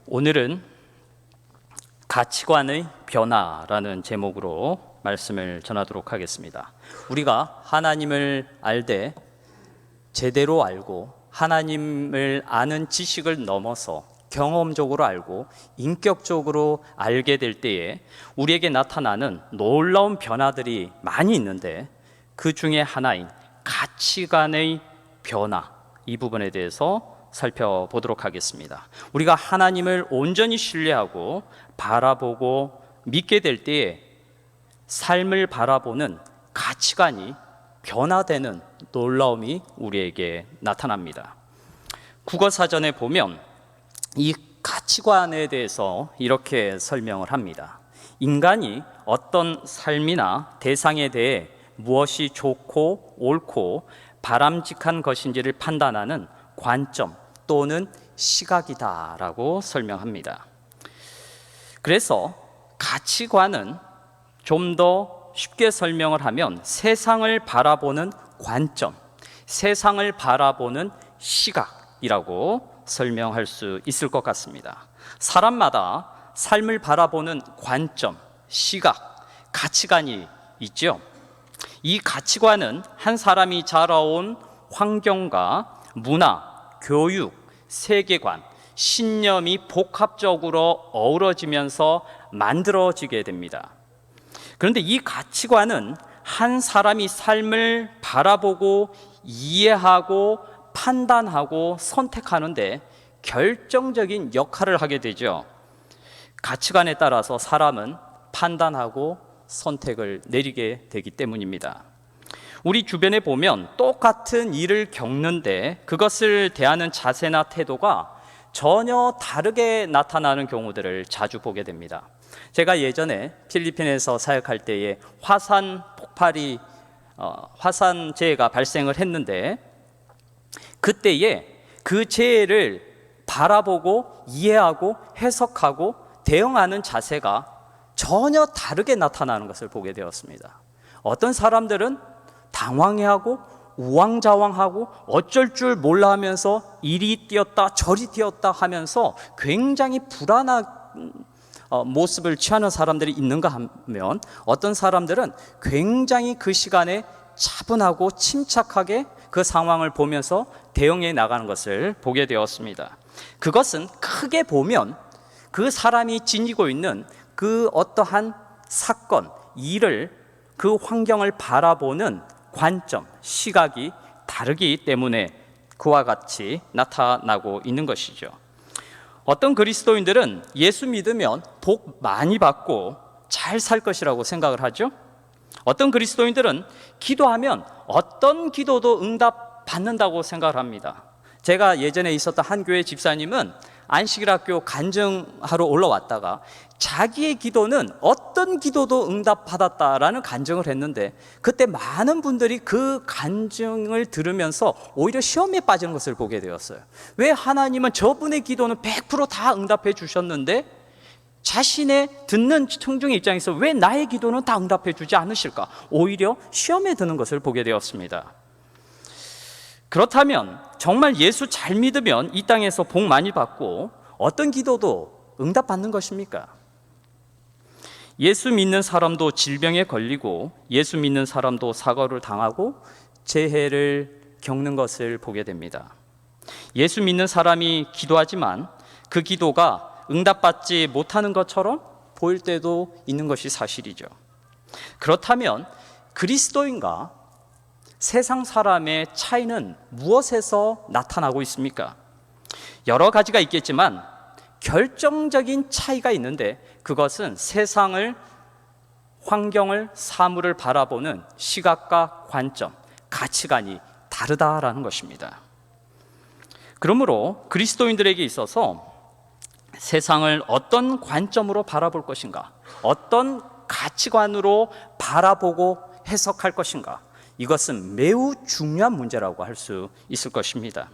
오늘은 가치관의 변화라는 제목으로 말씀을 전하도록 하겠습니다. 우리가 하나님을 알되 제대로 알고 하나님을 아는 지식을 넘어서 경험적으로 알고 인격적으로 알게 될 때에 우리에게 나타나는 놀라운 변화들이 많이 있는데, 그 중에 하나인 가치관의 변화, 이 부분에 대해서 살펴보도록 하겠습니다. 우리가 하나님을 온전히 신뢰하고 바라보고 믿게 될 때에 삶을 바라보는 가치관이 변화되는 놀라움이 우리에게 나타납니다. 국어사전에 보면 이 가치관에 대해서 이렇게 설명을 합니다. 인간이 어떤 삶이나 대상에 대해 무엇이 좋고 옳고 바람직한 것인지를 판단하는 관점 또는 시각이다라고 설명합니다. 그래서 가치관은 좀 더 쉽게 설명을 하면 세상을 바라보는 관점, 세상을 바라보는 시각이라고 설명할 수 있을 것 같습니다. 사람마다 삶을 바라보는 관점, 시각, 가치관이 있죠. 이 가치관은 한 사람이 자라온 환경과 문화, 교육, 세계관, 신념이 복합적으로 어우러지면서 만들어지게 됩니다. 그런데 이 가치관은 한 사람이 삶을 바라보고 이해하고 판단하고 선택하는데 결정적인 역할을 하게 되죠. 가치관에 따라서 사람은 판단하고 선택을 내리게 되기 때문입니다. 우리 주변에 보면 똑같은 일을 겪는데 그것을 대하는 자세나 태도가 전혀 다르게 나타나는 경우들을 자주 보게 됩니다. 제가 예전에 필리핀에서 사역할 때에 화산재해가 발생을 했는데, 그때에 그 재해를 바라보고 이해하고 해석하고 대응하는 자세가 전혀 다르게 나타나는 것을 보게 되었습니다. 어떤 사람들은 당황해하고 우왕좌왕하고 어쩔 줄 몰라 하면서 이리 뛰었다 저리 뛰었다 하면서 굉장히 불안한 모습을 취하는 사람들이 있는가 하면, 어떤 사람들은 굉장히 그 시간에 차분하고 침착하게 그 상황을 보면서 대응해 나가는 것을 보게 되었습니다. 그것은 크게 보면 그 사람이 지니고 있는 그 어떠한 사건, 일을, 그 환경을 바라보는 관점, 시각이 다르기 때문에 그와 같이 나타나고 있는 것이죠. 어떤 그리스도인들은 예수 믿으면 복 많이 받고 잘 살 것이라고 생각을 하죠. 어떤 그리스도인들은 기도하면 어떤 기도도 응답 받는다고 생각을 합니다. 제가 예전에 있었던 한 교회 집사님은 안식일학교 간증하러 올라왔다가 자기의 기도는 어떤 기도도 응답받았다라는 간증을 했는데, 그때 많은 분들이 그 간증을 들으면서 오히려 시험에 빠지는 것을 보게 되었어요. 왜 하나님은 저분의 기도는 100% 다 응답해 주셨는데 자신의 듣는 청중의 입장에서 왜 나의 기도는 다 응답해 주지 않으실까? 오히려 시험에 드는 것을 보게 되었습니다. 그렇다면 정말 예수 잘 믿으면 이 땅에서 복 많이 받고 어떤 기도도 응답받는 것입니까? 예수 믿는 사람도 질병에 걸리고 예수 믿는 사람도 사고를 당하고 재해를 겪는 것을 보게 됩니다. 예수 믿는 사람이 기도하지만 그 기도가 응답받지 못하는 것처럼 보일 때도 있는 것이 사실이죠. 그렇다면 그리스도인과 세상 사람의 차이는 무엇에서 나타나고 있습니까? 여러 가지가 있겠지만 결정적인 차이가 있는데, 그것은 세상을, 환경을, 사물을 바라보는 시각과 관점, 가치관이 다르다라는 것입니다. 그러므로 그리스도인들에게 있어서 세상을 어떤 관점으로 바라볼 것인가, 어떤 가치관으로 바라보고 해석할 것인가, 이것은 매우 중요한 문제라고 할 수 있을 것입니다.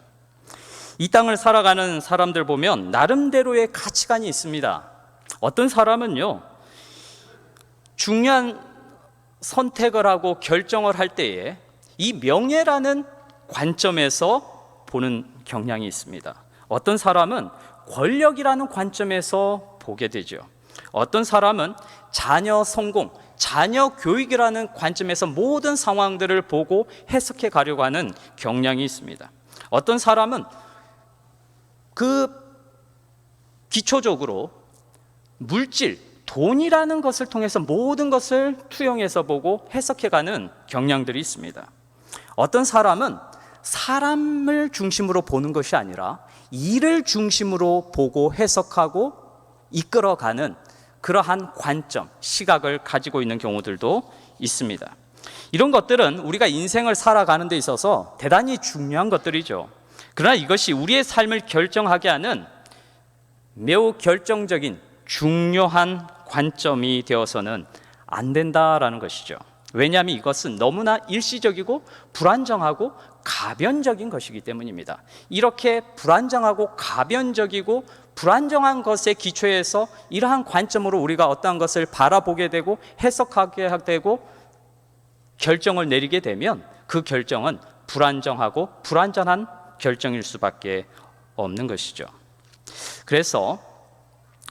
이 땅을 살아가는 사람들 보면 나름대로의 가치관이 있습니다. 어떤 사람은요, 중요한 선택을 하고 결정을 할 때에 이 명예라는 관점에서 보는 경향이 있습니다. 어떤 사람은 권력이라는 관점에서 보게 되죠. 어떤 사람은 자녀 성공, 자녀 교육이라는 관점에서 모든 상황들을 보고 해석해 가려고 하는 경향이 있습니다. 어떤 사람은 기초적으로 물질, 돈이라는 것을 통해서 모든 것을 투영해서 보고 해석해가는 경향들이 있습니다. 어떤 사람은 사람을 중심으로 보는 것이 아니라 일을 중심으로 보고 해석하고 이끌어가는 그러한 관점, 시각을 가지고 있는 경우들도 있습니다. 이런 것들은 우리가 인생을 살아가는 데 있어서 대단히 중요한 것들이죠. 그러나 이것이 우리의 삶을 결정하게 하는 매우 결정적인 중요한 관점이 되어서는 안 된다라는 것이죠. 왜냐하면 이것은 너무나 일시적이고 불안정하고 가변적인 것이기 때문입니다. 이렇게 불안정하고 가변적이고 불안정한 것에 기초해서 이러한 관점으로 우리가 어떠한 것을 바라보게 되고 해석하게 되고 결정을 내리게 되면 그 결정은 불안정하고 불완전한 결정일 수밖에 없는 것이죠. 그래서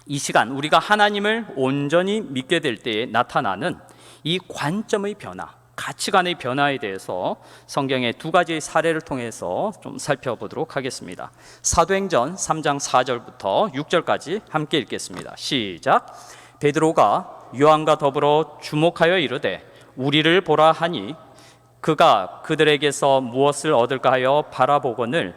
이 시간 우리가 하나님을 온전히 믿게 될 때에 나타나는 이 관점의 변화, 가치관의 변화에 대해서 성경의 두 가지의 사례를 통해서 좀 살펴보도록 하겠습니다. 사도행전 3장 4절부터 6절까지 함께 읽겠습니다. 시작. 베드로가 요한과 더불어 주목하여 이르되 우리를 보라 하니 그가 그들에게서 무엇을 얻을까 하여 바라보거늘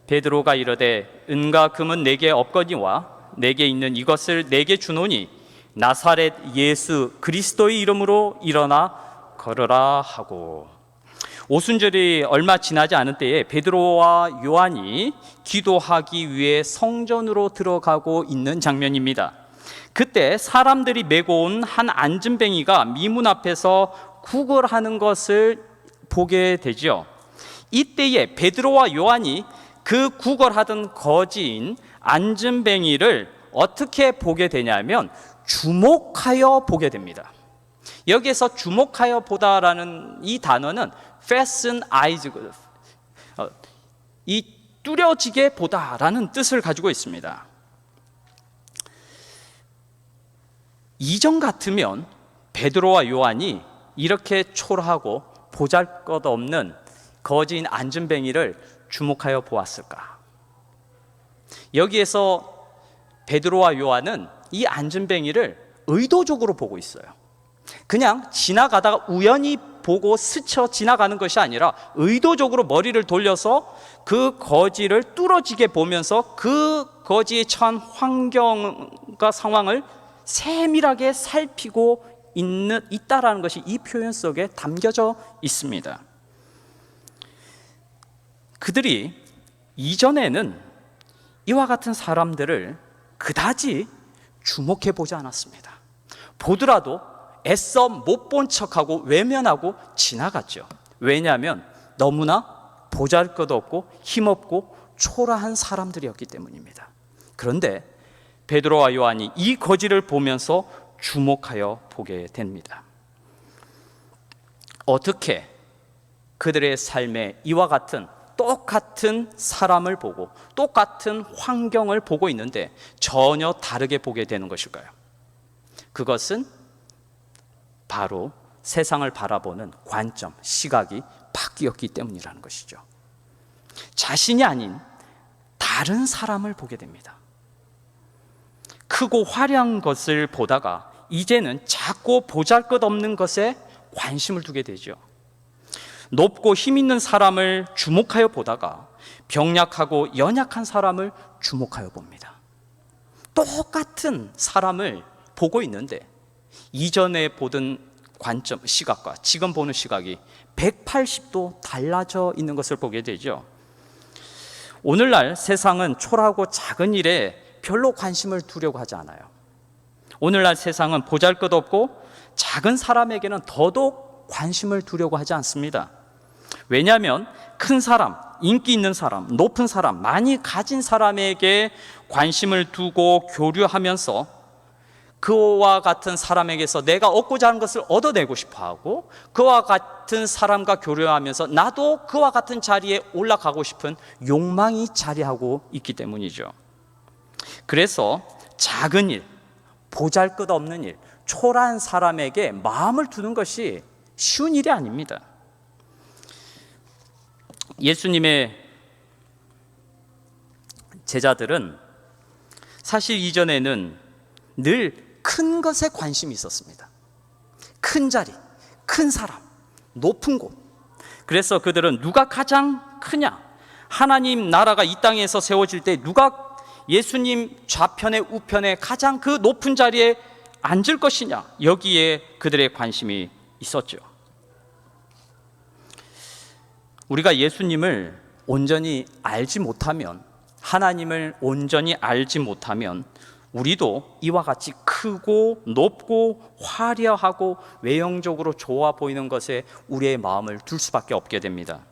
베드로가 이르되 은과 금은 내게 없거니와 내게 있는 이것을 내게 주노니 나사렛 예수 그리스도의 이름으로 일어나 걸으라 하고. 오순절이 얼마 지나지 않은 때에 베드로와 요한이 기도하기 위해 성전으로 들어가고 있는 장면입니다. 그때 사람들이 메고 온 한 안진뱅이가 미문 앞에서 구걸하는 것을 보게 되죠. 이때에 베드로와 요한이 그 구걸하던 거지인 안진뱅이를 어떻게 보게 되냐면 주목하여 보게 됩니다. 여기에서 주목하여 보다라는 이 단어는 fasten eyes, 이 뚜려지게 보다라는 뜻을 가지고 있습니다. 이전 같으면 베드로와 요한이 이렇게 초라하고 보잘것없는 거지인 안진뱅이를 주목하여 보았을까? 여기에서 베드로와 요한은 이 안진뱅이를 의도적으로 보고 있어요. 그냥 지나가다가 우연히 보고 스쳐 지나가는 것이 아니라 의도적으로 머리를 돌려서 그 거지를 뚫어지게 보면서 그 거지에 처한 환경과 상황을 세밀하게 살피고 있다라는 것이 이 표현 속에 담겨져 있습니다. 그들이 이전에는 이와 같은 사람들을 그다지 주목해 보지 않았습니다. 보더라도 애써 못 본 척하고 외면하고 지나갔죠. 왜냐하면 너무나 보잘것없고 힘없고 초라한 사람들이었기 때문입니다. 그런데 베드로와 요한이 이 거지를 보면서 주목하여 보게 됩니다. 어떻게 그들의 삶에 이와 같은 똑같은 사람을 보고 똑같은 환경을 보고 있는데 전혀 다르게 보게 되는 것일까요? 그것은 바로 세상을 바라보는 관점, 시각이 바뀌었기 때문이라는 것이죠. 자신이 아닌 다른 사람을 보게 됩니다. 크고 화려한 것을 보다가 이제는 작고 보잘것없는 것에 관심을 두게 되죠. 높고 힘 있는 사람을 주목하여 보다가 병약하고 연약한 사람을 주목하여 봅니다. 똑같은 사람을 보고 있는데 이전에 보던 관점, 시각과 지금 보는 시각이 180도 달라져 있는 것을 보게 되죠. 오늘날 세상은 초라하고 작은 일에 별로 관심을 두려고 하지 않아요. 오늘날 세상은 보잘것없고 작은 사람에게는 더더욱 관심을 두려고 하지 않습니다. 왜냐하면 큰 사람, 인기 있는 사람, 높은 사람, 많이 가진 사람에게 관심을 두고 교류하면서 그와 같은 사람에게서 내가 얻고자 하는 것을 얻어내고 싶어하고 그와 같은 사람과 교류하면서 나도 그와 같은 자리에 올라가고 싶은 욕망이 자리하고 있기 때문이죠. 그래서 작은 일, 보잘것없는 일, 초라한 사람에게 마음을 두는 것이 쉬운 일이 아닙니다. 예수님의 제자들은 사실 이전에는 늘 큰 것에 관심이 있었습니다. 큰 자리, 큰 사람, 높은 곳. 그래서 그들은 누가 가장 크냐? 하나님 나라가 이 땅에서 세워질 때 누가 예수님 좌편에 우편에 가장 그 높은 자리에 앉을 것이냐? 여기에 그들의 관심이 있었죠. 우리가 예수님을 온전히 알지 못하면, 하나님을 온전히 알지 못하면 우리도 이와 같이 크고 높고 화려하고 외형적으로 좋아 보이는 것에 우리의 마음을 둘 수밖에 없게 됩니다.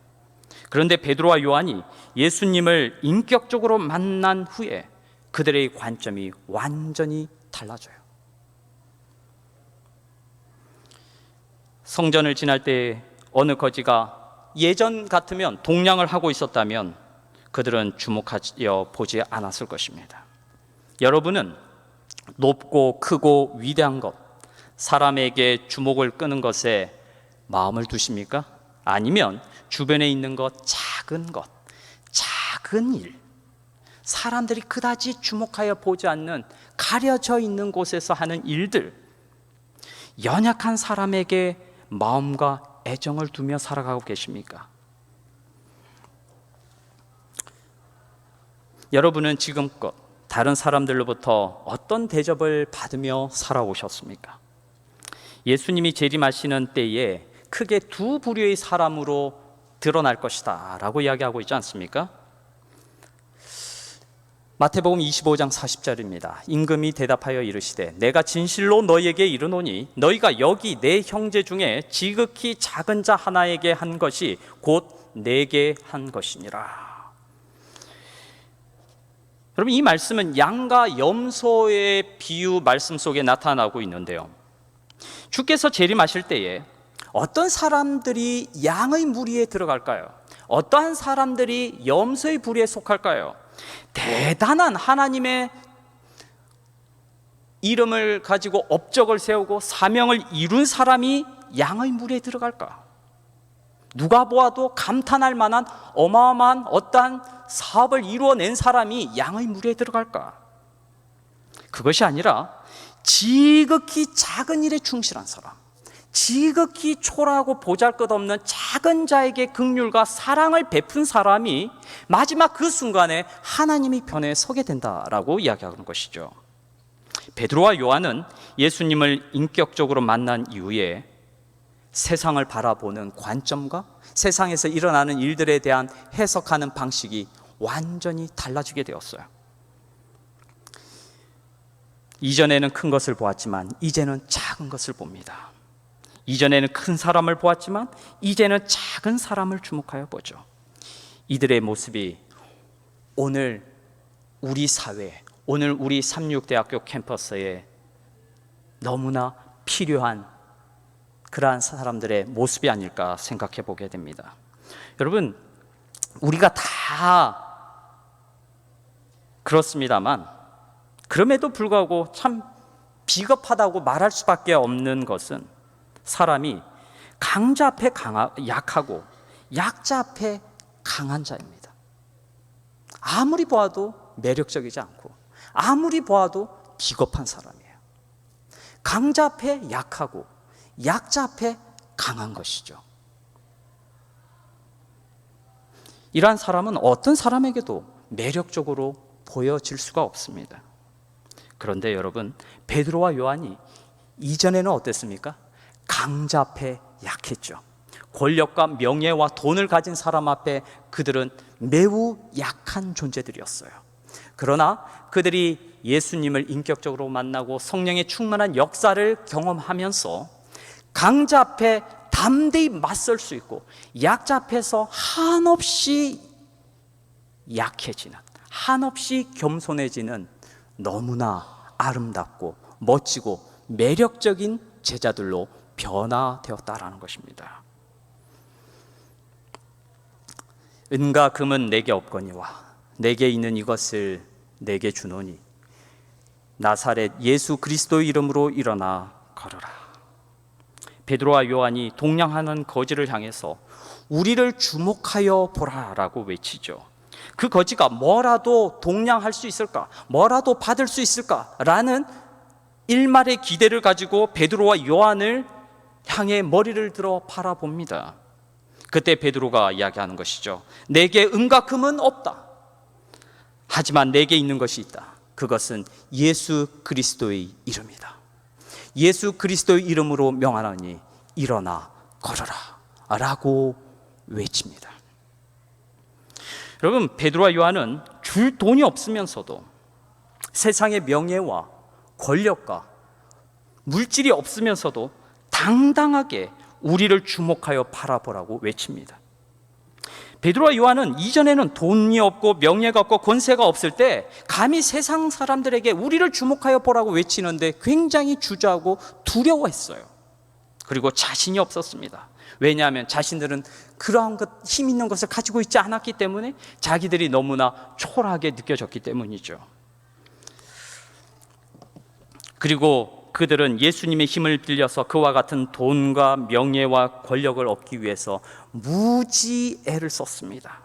그런데 베드로와 요한이 예수님을 인격적으로 만난 후에 그들의 관점이 완전히 달라져요. 성전을 지날 때 어느 거지가 예전 같으면 동냥을 하고 있었다면 그들은 주목하여 보지 않았을 것입니다. 여러분은 높고 크고 위대한 것, 사람에게 주목을 끄는 것에 마음을 두십니까? 아니면 주변에 있는 것, 작은 것, 작은 일, 사람들이 그다지 주목하여 보지 않는 가려져 있는 곳에서 하는 일들, 연약한 사람에게 마음과 애정을 두며 살아가고 계십니까? 여러분은 지금껏 다른 사람들로부터 어떤 대접을 받으며 살아오셨습니까? 예수님이 재림하시는 때에 크게 두 부류의 사람으로 드러날 것이다 라고 이야기하고 있지 않습니까? 마태복음 25장 40절입니다. 임금이 대답하여 이르시되 내가 진실로 너희에게 이르노니 너희가 여기 내 형제 중에 지극히 작은 자 하나에게 한 것이 곧 내게 한 것이니라. 여러분, 이 말씀은 양과 염소의 비유 말씀 속에 나타나고 있는데요, 주께서 재림하실 때에 어떤 사람들이 양의 무리에 들어갈까요? 어떠한 사람들이 염소의 부리에 속할까요? 대단한 하나님의 이름을 가지고 업적을 세우고 사명을 이룬 사람이 양의 무리에 들어갈까? 누가 보아도 감탄할 만한 어마어마한 어떠한 사업을 이루어낸 사람이 양의 무리에 들어갈까? 그것이 아니라 지극히 작은 일에 충실한 사람, 지극히 초라하고 보잘것없는 작은 자에게 긍휼과 사랑을 베푼 사람이 마지막 그 순간에 하나님의 편에 서게 된다라고 이야기하는 것이죠. 베드로와 요한은 예수님을 인격적으로 만난 이후에 세상을 바라보는 관점과 세상에서 일어나는 일들에 대한 해석하는 방식이 완전히 달라지게 되었어요. 이전에는 큰 것을 보았지만 이제는 작은 것을 봅니다. 이전에는 큰 사람을 보았지만 이제는 작은 사람을 주목하여 보죠. 이들의 모습이 오늘 우리 사회, 오늘 우리 삼육대학교 캠퍼스에 너무나 필요한 그러한 사람들의 모습이 아닐까 생각해 보게 됩니다. 여러분, 우리가 다 그렇습니다만 그럼에도 불구하고 참 비겁하다고 말할 수밖에 없는 것은 사람이 강자 앞에 약하고 약자 앞에 강한 자입니다. 아무리 보아도 매력적이지 않고 아무리 보아도 비겁한 사람이에요. 강자 앞에 약하고 약자 앞에 강한 것이죠. 이러한 사람은 어떤 사람에게도 매력적으로 보여질 수가 없습니다. 그런데 여러분, 베드로와 요한이 이전에는 어땠습니까? 강자 앞에 약했죠. 권력과 명예와 돈을 가진 사람 앞에 그들은 매우 약한 존재들이었어요. 그러나 그들이 예수님을 인격적으로 만나고 성령의 충만한 역사를 경험하면서 강자 앞에 담대히 맞설 수 있고 약자 앞에서 한없이 약해지는, 한없이 겸손해지는 너무나 아름답고 멋지고 매력적인 제자들로 변화되었다라는 것입니다. 은과 금은 내게 없거니와 내게 있는 이것을 내게 주노니 나사렛 예수 그리스도의 이름으로 일어나 걸어라. 베드로와 요한이 동냥하는 거지를 향해서 우리를 주목하여 보라라고 외치죠. 그 거지가 뭐라도 동냥할 수 있을까? 뭐라도 받을 수 있을까? 라는 일말의 기대를 가지고 베드로와 요한을 향해 머리를 들어 바라봅니다. 그때 베드로가 이야기하는 것이죠. 내게 은과 금은 없다. 하지만 내게 있는 것이 있다. 그것은 예수 그리스도의 이름이다. 예수 그리스도의 이름으로 명하노니 일어나 걸어라 라고 외칩니다. 여러분, 베드로와 요한은 줄 돈이 없으면서도 세상의 명예와 권력과 물질이 없으면서도 당당하게 우리를 주목하여 바라보라고 외칩니다. 베드로와 요한은 이전에는 돈이 없고 명예가 없고 권세가 없을 때 감히 세상 사람들에게 우리를 주목하여 보라고 외치는데 굉장히 주저하고 두려워했어요. 그리고 자신이 없었습니다. 왜냐하면 자신들은 그러한 힘 있는 것을 가지고 있지 않았기 때문에 자기들이 너무나 초라하게 느껴졌기 때문이죠. 그리고 그들은 예수님의 힘을 빌려서 그와 같은 돈과 명예와 권력을 얻기 위해서 무지 애를 썼습니다.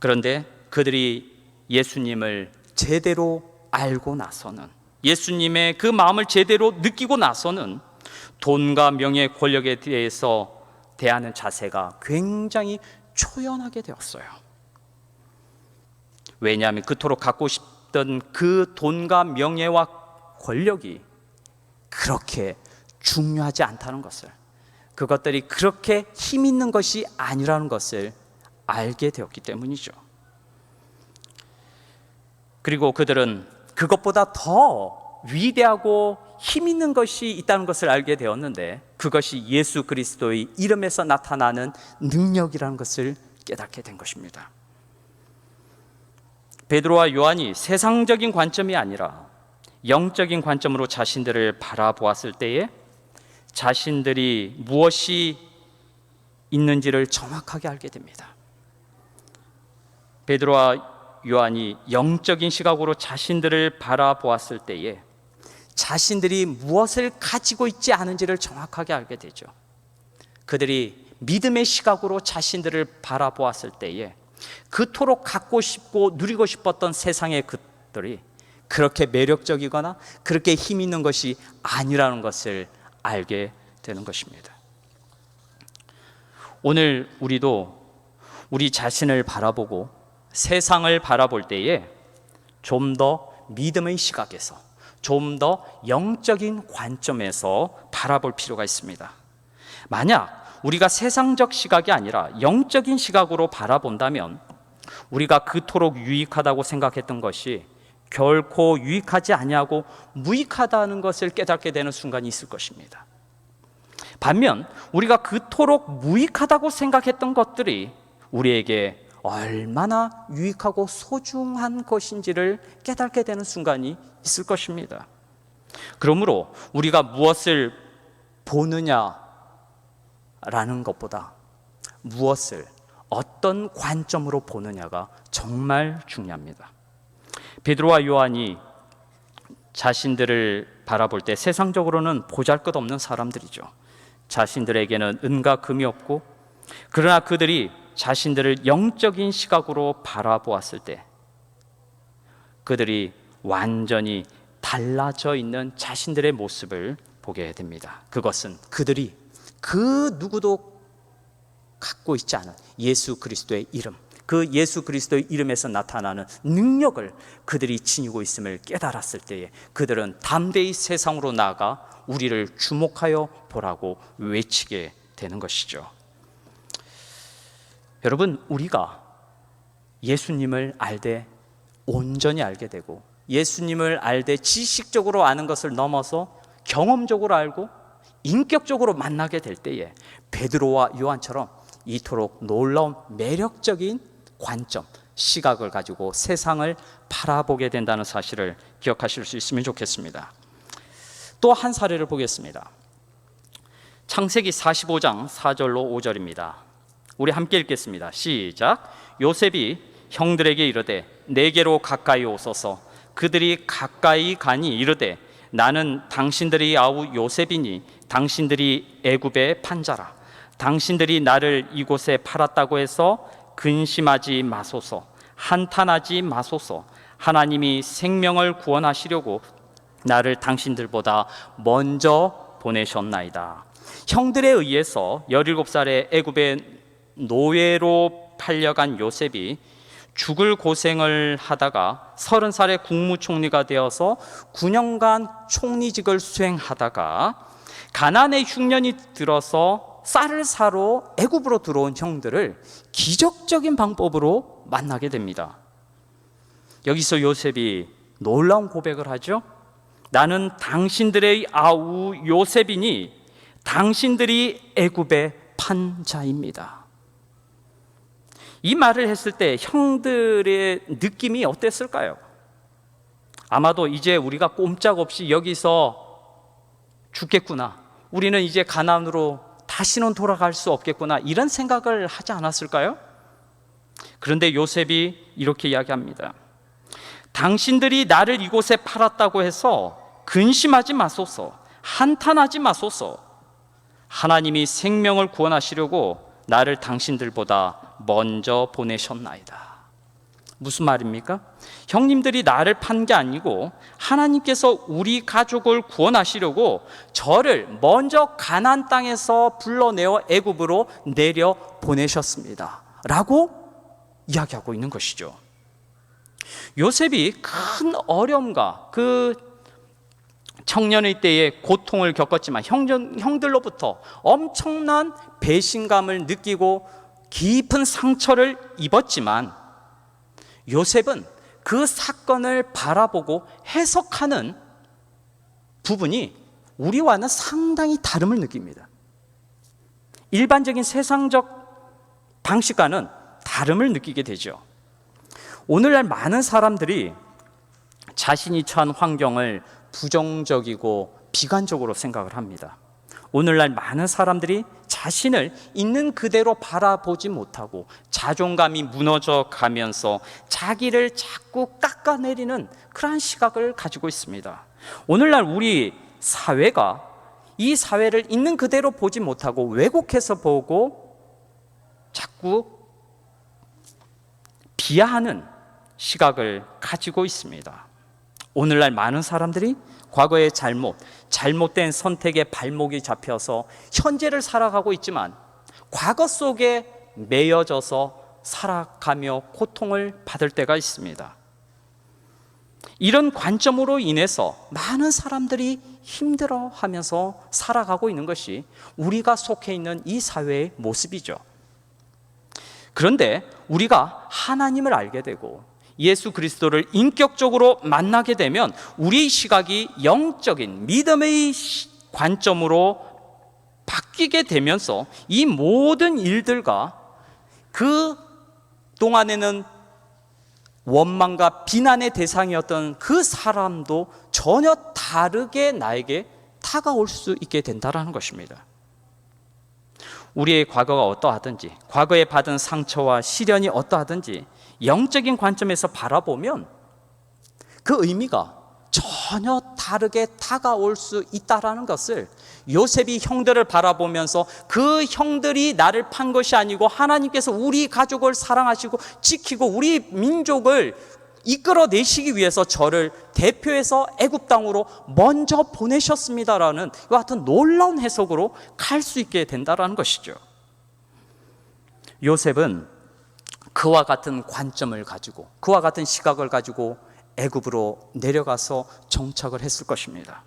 그런데 그들이 예수님을 제대로 알고 나서는, 예수님의 그 마음을 제대로 느끼고 나서는 돈과 명예, 권력에 대해서 대하는 자세가 굉장히 초연하게 되었어요. 왜냐하면 그토록 갖고 싶던 그 돈과 명예와 권력이 그렇게 중요하지 않다는 것을, 그것들이 그렇게 힘 있는 것이 아니라는 것을 알게 되었기 때문이죠. 그리고 그들은 그것보다 더 위대하고 힘 있는 것이 있다는 것을 알게 되었는데, 그것이 예수 그리스도의 이름에서 나타나는 능력이라는 것을 깨닫게 된 것입니다. 베드로와 요한이 세상적인 관점이 아니라 영적인 관점으로 자신들을 바라보았을 때에 자신들이 무엇이 있는지를 정확하게 알게 됩니다. 베드로와 요한이 영적인 시각으로 자신들을 바라보았을 때에 자신들이 무엇을 가지고 있지 않은지를 정확하게 알게 되죠. 그들이 믿음의 시각으로 자신들을 바라보았을 때에 그토록 갖고 싶고 누리고 싶었던 세상의 것들이 그렇게 매력적이거나 그렇게 힘 있는 것이 아니라는 것을 알게 되는 것입니다. 오늘 우리도 우리 자신을 바라보고 세상을 바라볼 때에 좀 더 믿음의 시각에서, 좀 더 영적인 관점에서 바라볼 필요가 있습니다. 만약 우리가 세상적 시각이 아니라 영적인 시각으로 바라본다면 우리가 그토록 유익하다고 생각했던 것이 결코 유익하지 아니하고 무익하다는 것을 깨닫게 되는 순간이 있을 것입니다. 반면 우리가 그토록 무익하다고 생각했던 것들이 우리에게 얼마나 유익하고 소중한 것인지를 깨닫게 되는 순간이 있을 것입니다. 그러므로 우리가 무엇을 보느냐라는 것보다 무엇을 어떤 관점으로 보느냐가 정말 중요합니다. 베드로와 요한이 자신들을 바라볼 때 세상적으로는 보잘것없는 사람들이죠. 자신들에게는 은과 금이 없고, 그러나 그들이 자신들을 영적인 시각으로 바라보았을 때 그들이 완전히 달라져 있는 자신들의 모습을 보게 됩니다. 그것은 그들이 그 누구도 갖고 있지 않은 예수 그리스도의 이름, 그 예수 그리스도의 이름에서 나타나는 능력을 그들이 지니고 있음을 깨달았을 때에 그들은 담대히 세상으로 나아가 우리를 주목하여 보라고 외치게 되는 것이죠. 여러분, 우리가 예수님을 알되 온전히 알게 되고, 예수님을 알되 지식적으로 아는 것을 넘어서 경험적으로 알고 인격적으로 만나게 될 때에 베드로와 요한처럼 이토록 놀라운 매력적인 관점, 시각을 가지고 세상을 바라보게 된다는 사실을 기억하실 수 있으면 좋겠습니다. 또 한 사례를 보겠습니다. 창세기 45장 4절로 5절입니다. 우리 함께 읽겠습니다. 시작. 요셉이 형들에게 이르되 내게로 가까이 오소서 그들이 가까이 가니 이르되 나는 당신들의 아우 요셉이니 당신들이 애굽의 판자라. 당신들이 나를 이곳에 팔았다고 해서 근심하지 마소서, 한탄하지 마소서. 하나님이 생명을 구원하시려고 나를 당신들보다 먼저 보내셨나이다. 형들에 의해서 17살의 애굽의 노예로 팔려간 요셉이 죽을 고생을 하다가 30살의 국무총리가 되어서 9년간 총리직을 수행하다가 가나안의 흉년이 들어서 쌀을 사러 애굽으로 들어온 형들을 기적적인 방법으로 만나게 됩니다. 여기서 요셉이 놀라운 고백을 하죠. 나는 당신들의 아우 요셉이니 당신들이 애굽의 판자입니다. 이 말을 했을 때 형들의 느낌이 어땠을까요? 아마도 이제 우리가 꼼짝없이 여기서 죽겠구나, 우리는 이제 가나안으로 다시는 돌아갈 수 없겠구나, 이런 생각을 하지 않았을까요? 그런데 요셉이 이렇게 이야기합니다. 당신들이 나를 이곳에 팔았다고 해서 근심하지 마소서, 한탄하지 마소서. 하나님이 생명을 구원하시려고 나를 당신들보다 먼저 보내셨나이다. 무슨 말입니까? 형님들이 나를 판 게 아니고 하나님께서 우리 가족을 구원하시려고 저를 먼저 가나안 땅에서 불러내어 애굽으로 내려 보내셨습니다 라고 이야기하고 있는 것이죠. 요셉이 큰 어려움과 그 청년의 때에 고통을 겪었지만 형들로부터 엄청난 배신감을 느끼고 깊은 상처를 입었지만 요셉은 그 사건을 바라보고 해석하는 부분이 우리와는 상당히 다름을 느낍니다. 일반적인 세상적 방식과는 다름을 느끼게 되죠. 오늘날 많은 사람들이 자신이 처한 환경을 부정적이고 비관적으로 생각을 합니다. 오늘날 많은 사람들이 자신을 있는 그대로 바라보지 못하고 자존감이 무너져 가면서 자기를 자꾸 깎아내리는 그러한 시각을 가지고 있습니다. 오늘날 우리 사회가 이 사회를 있는 그대로 보지 못하고 왜곡해서 보고 자꾸 비하하는 시각을 가지고 있습니다. 오늘날 많은 사람들이 과거의 잘못된 선택에 발목이 잡혀서 현재를 살아가고 있지만 과거 속에 매여져서 살아가며 고통을 받을 때가 있습니다. 이런 관점으로 인해서 많은 사람들이 힘들어하면서 살아가고 있는 것이 우리가 속해 있는 이 사회의 모습이죠. 그런데 우리가 하나님을 알게 되고 예수 그리스도를 인격적으로 만나게 되면 우리의 시각이 영적인 믿음의 관점으로 바뀌게 되면서 이 모든 일들과 그 동안에는 원망과 비난의 대상이었던 그 사람도 전혀 다르게 나에게 다가올 수 있게 된다는 것입니다. 우리의 과거가 어떠하든지, 과거에 받은 상처와 시련이 어떠하든지 영적인 관점에서 바라보면 그 의미가 전혀 다르게 다가올 수 있다는 것을 요셉이 형들을 바라보면서 그 형들이 나를 판 것이 아니고 하나님께서 우리 가족을 사랑하시고 지키고 우리 민족을 이끌어내시기 위해서 저를 대표해서 애굽 땅으로 먼저 보내셨습니다라는 이와 같은 놀라운 해석으로 갈 수 있게 된다는 것이죠. 요셉은 그와 같은 관점을 가지고 그와 같은 시각을 가지고 애굽으로 내려가서 정착을 했을 것입니다.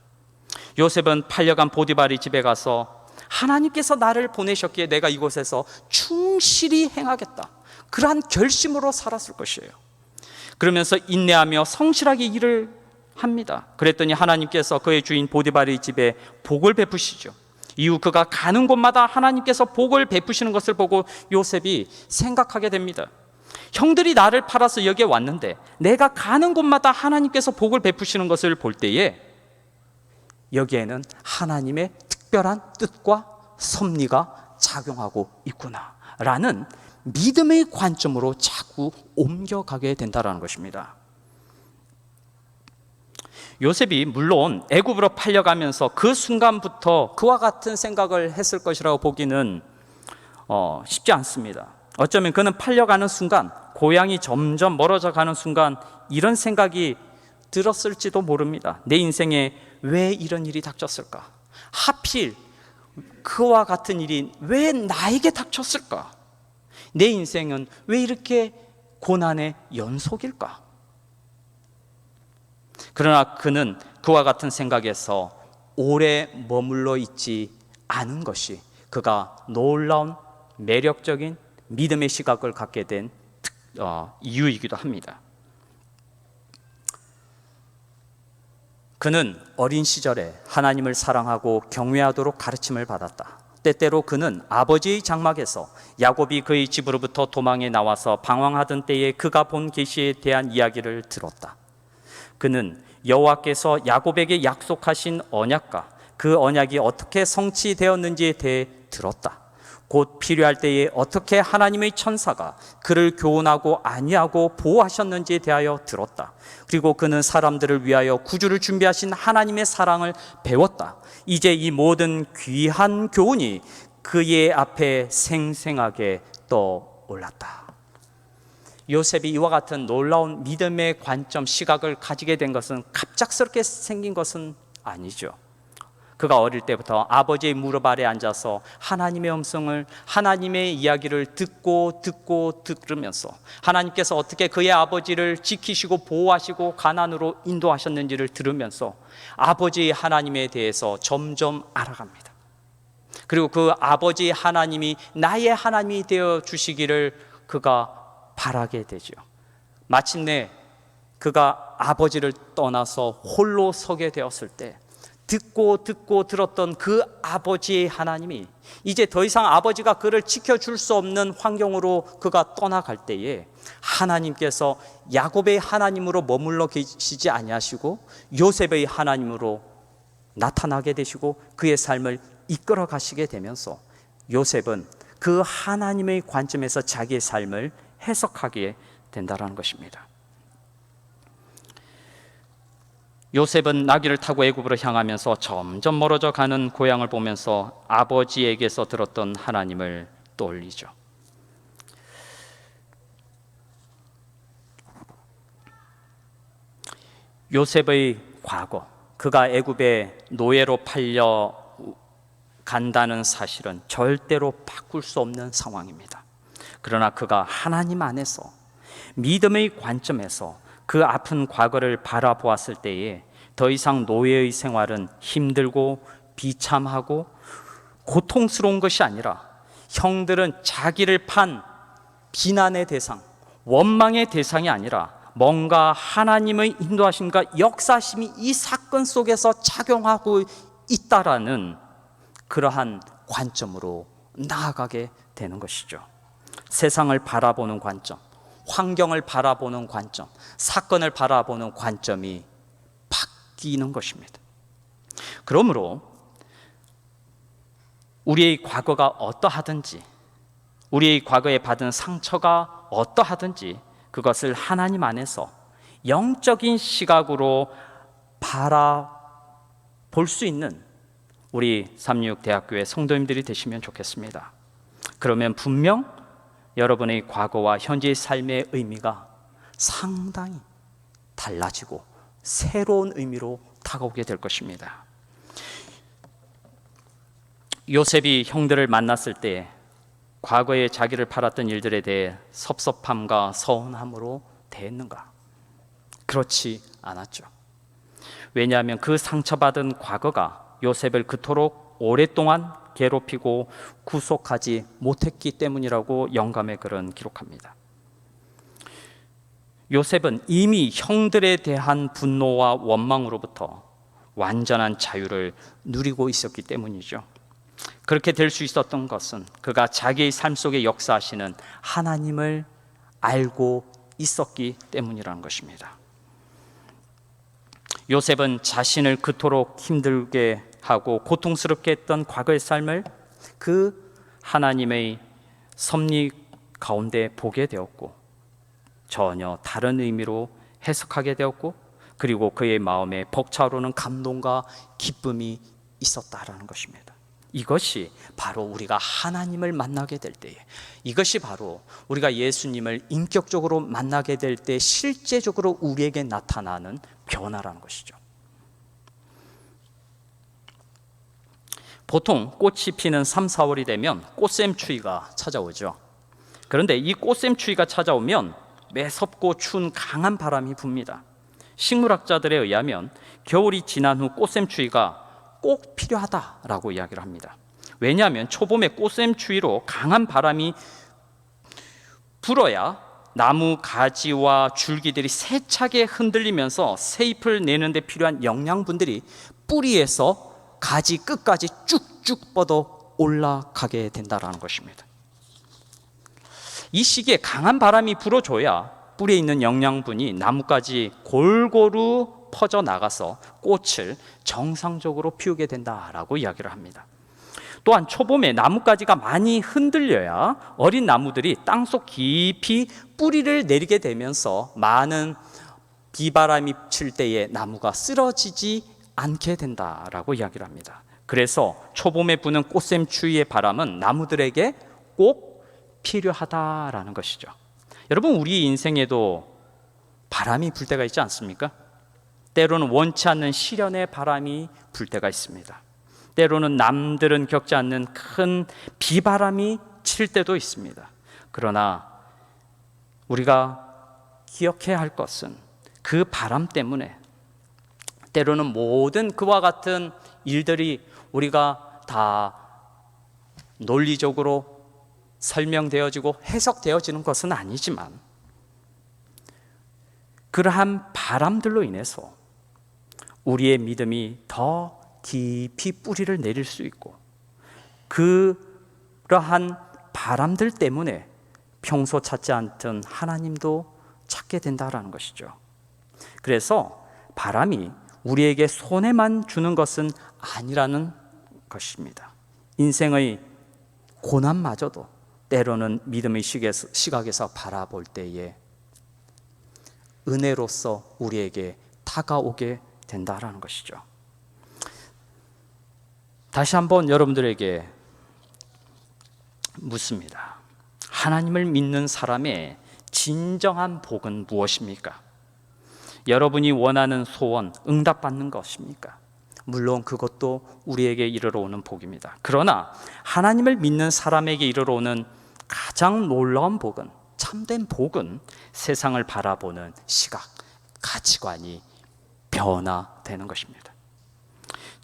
요셉은 팔려간 보디발의 집에 가서 하나님께서 나를 보내셨기에 내가 이곳에서 충실히 행하겠다, 그러한 결심으로 살았을 것이에요. 그러면서 인내하며 성실하게 일을 합니다. 그랬더니 하나님께서 그의 주인 보디발의 집에 복을 베푸시죠. 이후 그가 가는 곳마다 하나님께서 복을 베푸시는 것을 보고 요셉이 생각하게 됩니다. 형들이 나를 팔아서 여기에 왔는데 내가 가는 곳마다 하나님께서 복을 베푸시는 것을 볼 때에 여기에는 하나님의 특별한 뜻과 섭리가 작용하고 있구나 라는 믿음의 관점으로 자꾸 옮겨가게 된다는 것입니다. 요셉이 물론 애굽으로 팔려가면서 그 순간부터 그와 같은 생각을 했을 것이라고 보기는 쉽지 않습니다. 어쩌면 그는 팔려가는 순간, 고향이 점점 멀어져 가는 순간 이런 생각이 들었을지도 모릅니다. 내 인생에 왜 이런 일이 닥쳤을까? 하필 그와 같은 일이 왜 나에게 닥쳤을까? 내 인생은 왜 이렇게 고난의 연속일까? 그러나 그는 그와 같은 생각에서 오래 머물러 있지 않은 것이 그가 놀라운 매력적인 믿음의 시각을 갖게 된 이유이기도 합니다. 그는 어린 시절에 하나님을 사랑하고 경외하도록 가르침을 받았다. 때때로 그는 아버지의 장막에서 야곱이 그의 집으로부터 도망해 나와서 방황하던 때에 그가 본 계시에 대한 이야기를 들었다. 그는 여호와께서 야곱에게 약속하신 언약과 그 언약이 어떻게 성취되었는지에 대해 들었다. 곧 필요할 때에 어떻게 하나님의 천사가 그를 교훈하고 안위하고 보호하셨는지에 대하여 들었다. 그리고 그는 사람들을 위하여 구주를 준비하신 하나님의 사랑을 배웠다. 이제 이 모든 귀한 교훈이 그의 앞에 생생하게 떠올랐다. 요셉이 이와 같은 놀라운 믿음의 관점, 시각을 가지게 된 것은 갑작스럽게 생긴 것은 아니죠. 그가 어릴 때부터 아버지의 무릎 아래 앉아서 하나님의 음성을, 하나님의 이야기를 듣고 들으면서 하나님께서 어떻게 그의 아버지를 지키시고 보호하시고 가나안으로 인도하셨는지를 들으면서 아버지 하나님에 대해서 점점 알아갑니다. 그리고 그 아버지 하나님이 나의 하나님이 되어 주시기를 그가 바라게 되죠. 마침내 그가 아버지를 떠나서 홀로 서게 되었을 때 듣고 들었던 그 아버지의 하나님이 이제 더 이상 아버지가 그를 지켜줄 수 없는 환경으로 그가 떠나갈 때에 하나님께서 야곱의 하나님으로 머물러 계시지 아니하시고 요셉의 하나님으로 나타나게 되시고 그의 삶을 이끌어 가시게 되면서 요셉은 그 하나님의 관점에서 자기의 삶을 해석하게 된다는 것입니다. 요셉은 나귀를 타고 애굽으로 향하면서 점점 멀어져 가는 고향을 보면서 아버지에게서 들었던 하나님을 떠올리죠. 요셉의 과거, 그가 애굽의 노예로 팔려 간다는 사실은 절대로 바꿀 수 없는 상황입니다. 그러나 그가 하나님 안에서 믿음의 관점에서 그 아픈 과거를 바라보았을 때에 더 이상 노예의 생활은 힘들고 비참하고 고통스러운 것이 아니라 형들은 자기를 판 비난의 대상, 원망의 대상이 아니라 뭔가 하나님의 인도하심과 역사심이 이 사건 속에서 작용하고 있다라는 그러한 관점으로 나아가게 되는 것이죠. 세상을 바라보는 관점, 환경을 바라보는 관점, 사건을 바라보는 관점이 바뀌는 것입니다. 그러므로 우리의 과거가 어떠하든지, 우리의 과거에 받은 상처가 어떠하든지 그것을 하나님 안에서 영적인 시각으로 바라볼 수 있는 우리 36대학교의 성도님들이 되시면 좋겠습니다. 그러면 분명 여러분의 과거와 현재의 삶의 의미가 상당히 달라지고 새로운 의미로 다가오게 될 것입니다. 요셉이 형들을 만났을 때 과거에 자기를 팔았던 일들에 대해 섭섭함과 서운함으로 대했는가? 그렇지 않았죠. 왜냐하면 그 상처받은 과거가 요셉을 그토록 오랫동안 괴롭히고 구속하지 못했기 때문이라고 영감의 글은 기록합니다. 요셉은 이미 형들에 대한 분노와 원망으로부터 완전한 자유를 누리고 있었기 때문이죠. 그렇게 될 수 있었던 것은 그가 자기의 삶 속에 역사하시는 하나님을 알고 있었기 때문이라는 것입니다. 요셉은 자신을 그토록 힘들게 하고 고통스럽게 했던 과거의 삶을 그 하나님의 섭리 가운데 보게 되었고 전혀 다른 의미로 해석하게 되었고 그리고 그의 마음에 벅차오르는 감동과 기쁨이 있었다라는 것입니다. 이것이 바로 우리가 하나님을 만나게 될 때에, 이것이 바로 우리가 예수님을 인격적으로 만나게 될 때 실제적으로 우리에게 나타나는 변화라는 것이죠. 보통 꽃이 피는 3, 4월이 되면 꽃샘추위가 찾아오죠. 그런데 이 꽃샘추위가 찾아오면 매섭고 추운 강한 바람이 붑니다. 식물학자들에 의하면 겨울이 지난 후 꽃샘추위가 꼭 필요하다라고 이야기를 합니다. 왜냐하면 초봄에 꽃샘추위로 강한 바람이 불어야 나무 가지와 줄기들이 세차게 흔들리면서 새잎을 내는 데 필요한 영양분들이 뿌리에서 가지 끝까지 쭉쭉 뻗어 올라가게 된다는 것입니다. 이 시기에 강한 바람이 불어줘야 뿌리에 있는 영양분이 나무까지 골고루 퍼져나가서 꽃을 정상적으로 피우게 된다라고 이야기를 합니다. 또한 초봄에 나뭇가지가 많이 흔들려야 어린 나무들이 땅속 깊이 뿌리를 내리게 되면서 많은 비바람이 칠 때에 나무가 쓰러지지 않게 된다라고 이야기를 합니다. 그래서 초봄에 부는 꽃샘추위의 바람은 나무들에게 꼭 필요하다라는 것이죠. 여러분, 우리 인생에도 바람이 불 때가 있지 않습니까? 때로는 원치 않는 시련의 바람이 불 때가 있습니다. 때로는 남들은 겪지 않는 큰 비바람이 칠 때도 있습니다. 그러나 우리가 기억해야 할 것은 그 바람 때문에 때로는 모든 그와 같은 일들이 우리가 다 논리적으로 설명되어지고 해석되어지는 것은 아니지만 그러한 바람들로 인해서 우리의 믿음이 더 깊이 뿌리를 내릴 수 있고 그러한 바람들 때문에 평소 찾지 않던 하나님도 찾게 된다라는 것이죠. 그래서 바람이 우리에게 손해만 주는 것은 아니라는 것입니다. 인생의 고난마저도 때로는 믿음의 시각에서 바라볼 때에 은혜로서 우리에게 다가오게 된다라는 것이죠. 다시 한번 여러분들에게 묻습니다. 하나님을 믿는 사람의 진정한 복은 무엇입니까? 여러분이 원하는 소원 응답받는 것입니까? 물론 그것도 우리에게 이르러 오는 복입니다. 그러나 하나님을 믿는 사람에게 이르러 오는 가장 놀라운 복은, 참된 복은 세상을 바라보는 시각, 가치관이 변화되는 것입니다.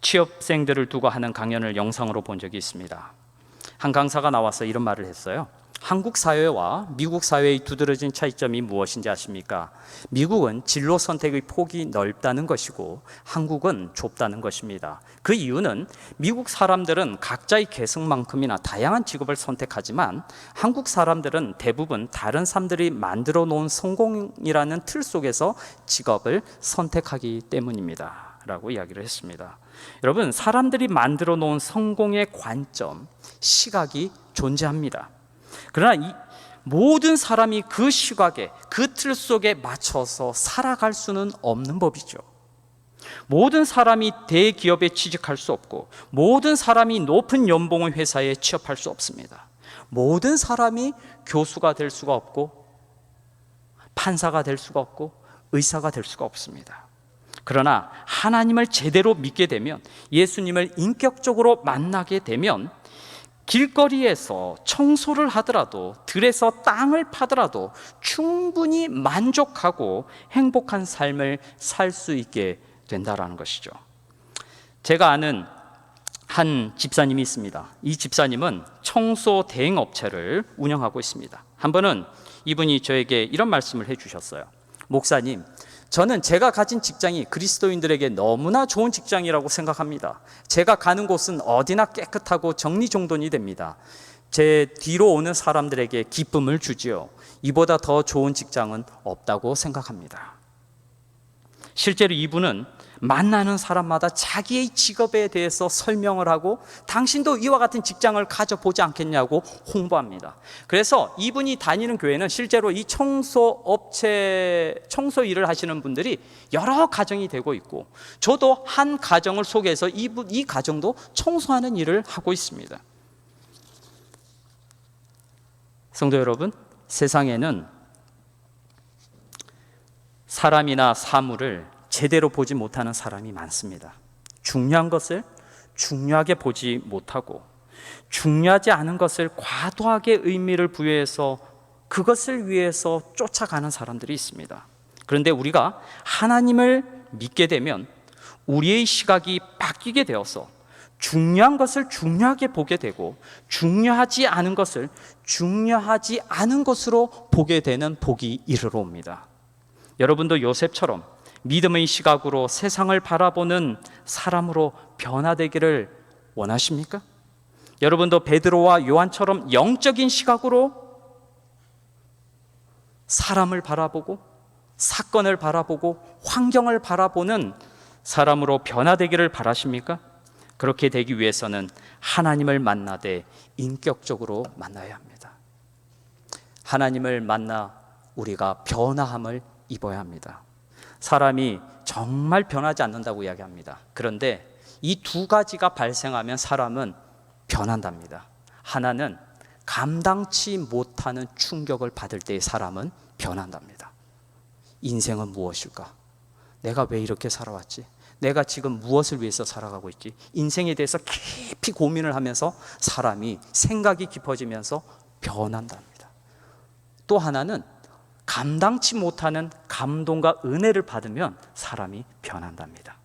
취업생들을 두고 하는 강연을 영상으로 본 적이 있습니다. 한 강사가 나와서 이런 말을 했어요. 한국 사회와 미국 사회의 두드러진 차이점이 무엇인지 아십니까? 미국은 진로 선택의 폭이 넓다는 것이고 한국은 좁다는 것입니다. 그 이유는 미국 사람들은 각자의 개성만큼이나 다양한 직업을 선택하지만 한국 사람들은 대부분 다른 사람들이 만들어 놓은 성공이라는 틀 속에서 직업을 선택하기 때문입니다 라고 이야기를 했습니다. 여러분, 사람들이 만들어 놓은 성공의 관점, 시각이 존재합니다. 그러나 모든 사람이 그 시각에, 그 틀 속에 맞춰서 살아갈 수는 없는 법이죠. 모든 사람이 대기업에 취직할 수 없고 모든 사람이 높은 연봉의 회사에 취업할 수 없습니다. 모든 사람이 교수가 될 수가 없고 판사가 될 수가 없고 의사가 될 수가 없습니다. 그러나 하나님을 제대로 믿게 되면, 예수님을 인격적으로 만나게 되면 길거리에서 청소를 하더라도, 들에서 땅을 파더라도 충분히 만족하고 행복한 삶을 살 수 있게 된다라는 것이죠. 제가 아는 한 집사님이 있습니다. 이 집사님은 청소 대행 업체를 운영하고 있습니다. 한 번은 이분이 저에게 이런 말씀을 해주셨어요. 목사님, 저는 제가 가진 직장이 그리스도인들에게 너무나 좋은 직장이라고 생각합니다. 제가 가는 곳은 어디나 깨끗하고 정리정돈이 됩니다. 제 뒤로 오는 사람들에게 기쁨을 주지요. 이보다 더 좋은 직장은 없다고 생각합니다. 실제로 이분은 만나는 사람마다 자기의 직업에 대해서 설명을 하고 당신도 이와 같은 직장을 가져보지 않겠냐고 홍보합니다. 그래서 이분이 다니는 교회는 실제로 이 청소 일을 하시는 분들이 여러 가정이 되고 있고, 저도 한 가정을 소개해서 이 가정도 청소하는 일을 하고 있습니다. 성도 여러분, 세상에는 사람이나 사물을 제대로 보지 못하는 사람이 많습니다. 중요한 것을 중요하게 보지 못하고 중요하지 않은 것을 과도하게 의미를 부여해서 그것을 위해서 쫓아가는 사람들이 있습니다. 그런데 우리가 하나님을 믿게 되면 우리의 시각이 바뀌게 되어서 중요한 것을 중요하게 보게 되고 중요하지 않은 것을 중요하지 않은 것으로 보게 되는 복이 이르러 옵니다. 여러분도 요셉처럼 믿음의 시각으로 세상을 바라보는 사람으로 변화되기를 원하십니까? 여러분도 베드로와 요한처럼 영적인 시각으로 사람을 바라보고 사건을 바라보고 환경을 바라보는 사람으로 변화되기를 바라십니까? 그렇게 되기 위해서는 하나님을 만나되 인격적으로 만나야 합니다. 하나님을 만나 우리가 변화함을 입어야 합니다. 사람이 정말 변하지 않는다고 이야기합니다. 그런데 이 두 가지가 발생하면 사람은 변한답니다. 하나는 감당치 못하는 충격을 받을 때 사람은 변한답니다. 인생은 무엇일까? 내가 왜 이렇게 살아왔지? 내가 지금 무엇을 위해서 살아가고 있지? 인생에 대해서 깊이 고민을 하면서 사람이 생각이 깊어지면서 변한답니다. 또 하나는 감당치 못하는 감동과 은혜를 받으면 사람이 변한답니다.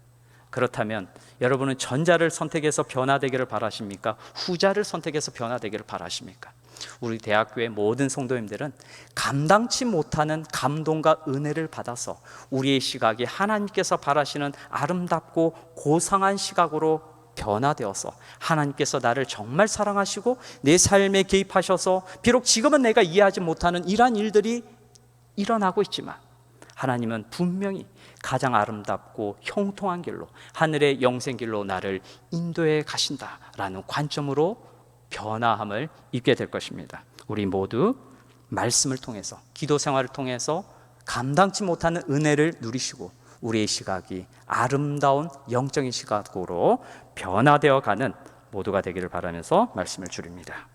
그렇다면 여러분은 전자를 선택해서 변화되기를 바라십니까? 후자를 선택해서 변화되기를 바라십니까? 우리 대학교의 모든 성도님들은 감당치 못하는 감동과 은혜를 받아서 우리의 시각이 하나님께서 바라시는 아름답고 고상한 시각으로 변화되어서 하나님께서 나를 정말 사랑하시고 내 삶에 개입하셔서 비록 지금은 내가 이해하지 못하는 이러한 일들이 일어나고 있지만 하나님은 분명히 가장 아름답고 형통한 길로 하늘의 영생길로 나를 인도해 가신다라는 관점으로 변화함을 입게 될 것입니다. 우리 모두 말씀을 통해서 기도 생활을 통해서 감당치 못하는 은혜를 누리시고 우리의 시각이 아름다운 영적인 시각으로 변화되어 가는 모두가 되기를 바라면서 말씀을 줄입니다.